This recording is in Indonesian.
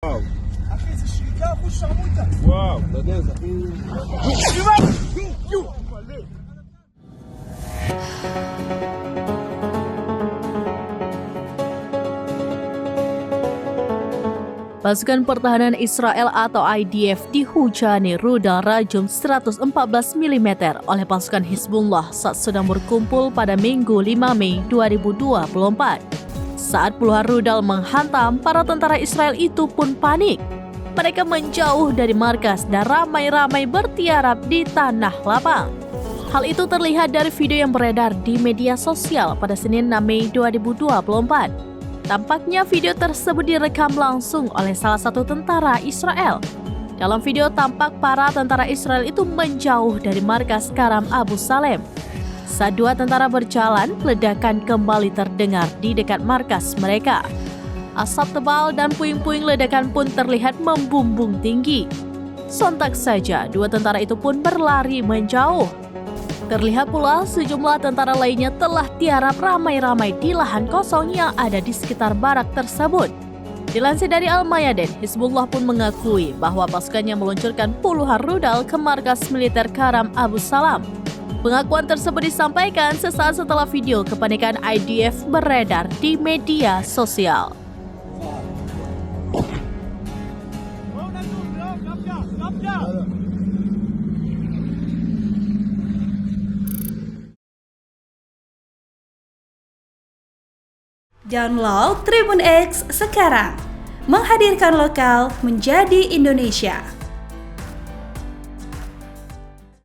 واو اخي الشركه خش عمودة واو ده جاهز اخي. Pasukan pertahanan Israel atau IDF dihujani rudal rajum 114 mm oleh pasukan Hizbullah saat sedang berkumpul pada Minggu 5 Mei 2024. Saat puluhan rudal menghantam, para tentara Israel itu pun panik. Mereka menjauh dari markas dan ramai-ramai bertiarap di tanah lapang. Hal itu terlihat dari video yang beredar di media sosial pada Senin 6 Mei 2024. Tampaknya video tersebut direkam langsung oleh salah satu tentara Israel. Dalam video tampak para tentara Israel itu menjauh dari markas Karam Abu Salem. Saat dua tentara berjalan, ledakan kembali terdengar di dekat markas mereka. Asap tebal dan puing-puing ledakan pun terlihat membumbung tinggi. Sontak saja, dua tentara itu pun berlari menjauh. Terlihat pula sejumlah tentara lainnya telah tiarap ramai-ramai di lahan kosong yang ada di sekitar barak tersebut. Dilansir dari Al-Mayadin, Hizbullah pun mengakui bahwa pasukannya meluncurkan puluhan rudal ke markas militer Karam Abu Salam. Pengakuan tersebut disampaikan sesaat setelah video kepanikan IDF beredar di media sosial. Download Tribun X sekarang, menghadirkan lokal menjadi Indonesia.